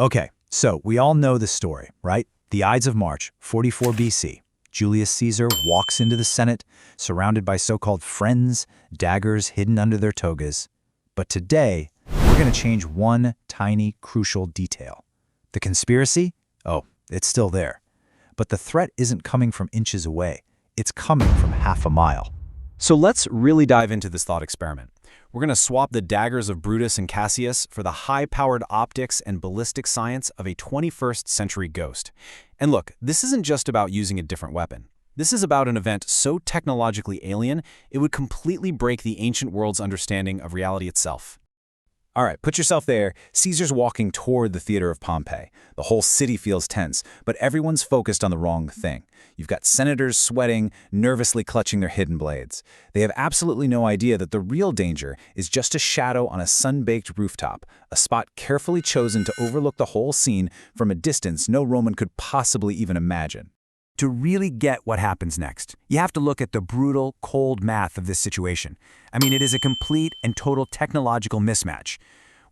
Okay, so we all know the story, right? The Ides of March, 44 BC. Julius Caesar walks into the Senate, surrounded by so-called friends, daggers hidden under their togas. But today, we're going to change one tiny, crucial detail. The conspiracy? Oh, it's still there. But the threat isn't coming from inches away. It's coming from half a mile. So let's really dive into this thought experiment. We're going to swap the daggers of Brutus and Cassius for the high-powered optics and ballistic science of a 21st century ghost. And look, this isn't just about using a different weapon. This is about an event so technologically alien, it would completely break the ancient world's understanding of reality itself. All right, put yourself there. Caesar's walking toward the theater of Pompeii. The whole city feels tense, but everyone's focused on the wrong thing. You've got senators sweating, nervously clutching their hidden blades. They have absolutely no idea that the real danger is just a shadow on a sun-baked rooftop, a spot carefully chosen to overlook the whole scene from a distance no Roman could possibly even imagine. To really get what happens next, you have to look at the brutal, cold math of this situation. I mean, it is a complete and total technological mismatch.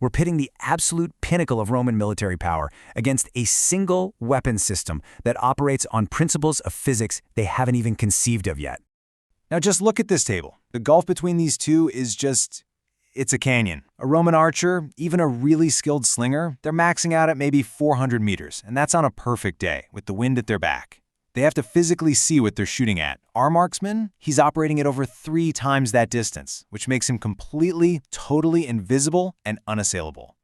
We're pitting the absolute pinnacle of Roman military power against a single weapon system that operates on principles of physics they haven't even conceived of yet. Now just look at this table. The gulf between these two is it's a canyon. A Roman archer, even a really skilled slinger, they're maxing out at maybe 400 meters, and that's on a perfect day, with the wind at their back. They have to physically see what they're shooting at. Our marksman, he's operating at over 3 times that distance, which makes him completely, totally invisible and unassailable.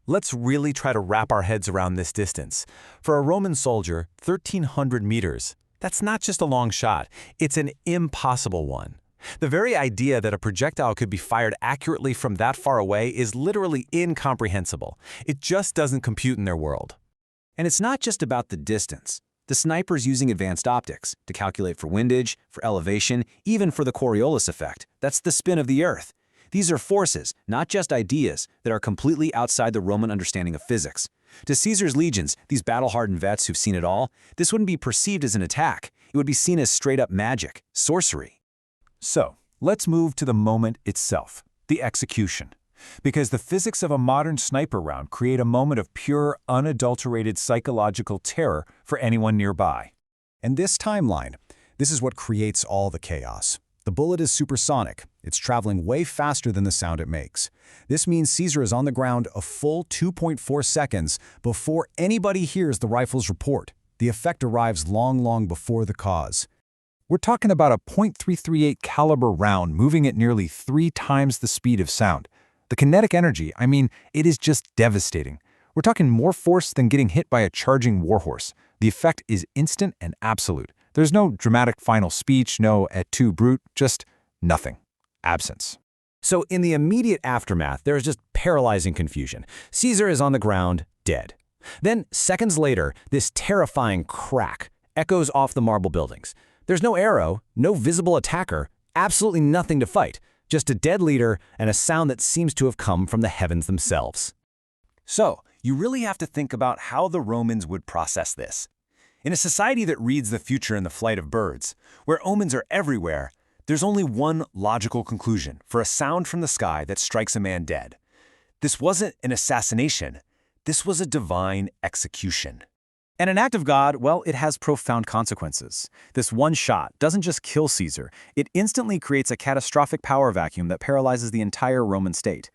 Let's really try to wrap our heads around this distance. For a Roman soldier, 1,300 meters, that's not just a long shot, it's an impossible one. The very idea that a projectile could be fired accurately from that far away is literally incomprehensible. It just doesn't compute in their world. And it's not just about the distance. The sniper's using advanced optics to calculate for windage, for elevation, even for the Coriolis effect. That's the spin of the Earth. These are forces, not just ideas, that are completely outside the Roman understanding of physics. To Caesar's legions, these battle-hardened vets who've seen it all, this wouldn't be perceived as an attack. It would be seen as straight-up magic, sorcery. So, let's move to the moment itself, the execution. Because the physics of a modern sniper round create a moment of pure, unadulterated psychological terror for anyone nearby. And this timeline, this is what creates all the chaos. The bullet is supersonic. It's traveling way faster than the sound it makes. This means Caesar is on the ground a full 2.4 seconds before anybody hears the rifle's report. The effect arrives long before the cause. We're talking about a .338 caliber round moving at nearly 3 times the speed of sound. The kinetic energy, I mean, it is just devastating. We're talking more force than getting hit by a charging warhorse. The effect is instant and absolute. There's no dramatic final speech, no et tu brute, just nothing. Absence. So in the immediate aftermath, there's just paralyzing confusion. Caesar is on the ground, dead. Then, seconds later, this terrifying crack echoes off the marble buildings. There's no arrow, no visible attacker, absolutely nothing to fight. Just a dead leader and a sound that seems to have come from the heavens themselves. So, you really have to think about how the Romans would process this. In a society that reads the future in the flight of birds, where omens are everywhere, there's only one logical conclusion for a sound from the sky that strikes a man dead. This wasn't an assassination, this was a divine execution. And an act of God, well, it has profound consequences. This one shot doesn't just kill Caesar, it instantly creates a catastrophic power vacuum that paralyzes the entire Roman state.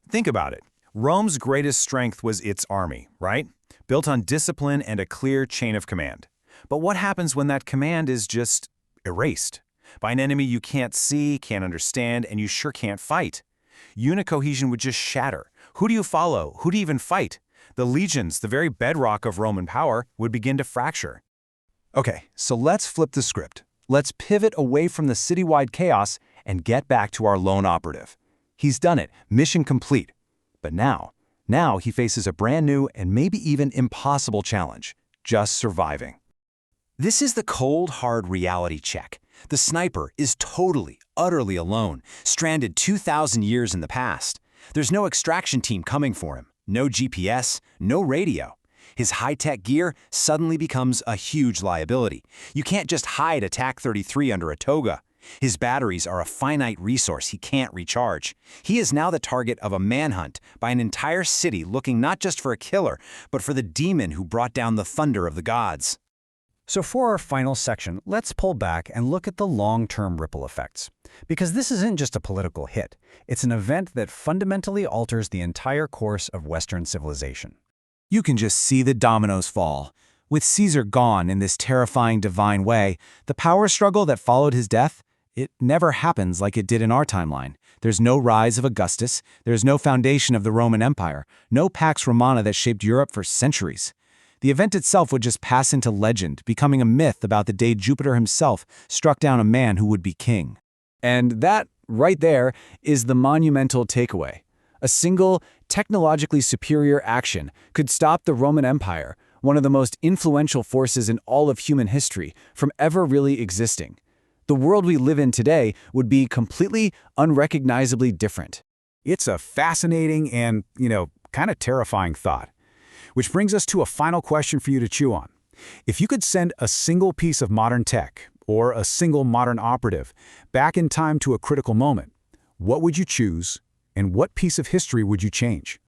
Think about it. Rome's greatest strength was its army, right? Built on discipline and a clear chain of command. But what happens when that command is just erased? By an enemy you can't see, can't understand, and you sure can't fight. Unit cohesion would just shatter. Who do you follow? Who do you even fight? The legions, the very bedrock of Roman power, would begin to fracture. Okay, so let's flip the script. Let's pivot away from the citywide chaos and get back to our lone operative. He's done it, mission complete. But now he faces a brand new and maybe even impossible challenge, just surviving. This is the cold, hard reality check. The sniper is totally, utterly alone, stranded 2,000 years in the past. There's no extraction team coming for him. No GPS, no radio. His high-tech gear suddenly becomes a huge liability. You can't just hide a TAC-33 under a toga. His batteries are a finite resource he can't recharge. He is now the target of a manhunt by an entire city looking not just for a killer, but for the demon who brought down the thunder of the gods. So for our final section, let's pull back and look at the long-term ripple effects. Because this isn't just a political hit. It's an event that fundamentally alters the entire course of Western civilization. You can just see the dominoes fall. With Caesar gone in this terrifying divine way, the power struggle that followed his death, it never happens like it did in our timeline. There's no rise of Augustus, there's no foundation of the Roman Empire, no Pax Romana that shaped Europe for centuries. The event itself would just pass into legend, becoming a myth about the day Jupiter himself struck down a man who would be king. And that, right there, is the monumental takeaway. A single, technologically superior action could stop the Roman Empire, one of the most influential forces in all of human history, from ever really existing. The world we live in today would be completely, unrecognizably different. It's a fascinating and, kind of terrifying thought. Which brings us to a final question for you to chew on. If you could send a single piece of modern tech, or a single modern operative, back in time to a critical moment, what would you choose, and what piece of history would you change?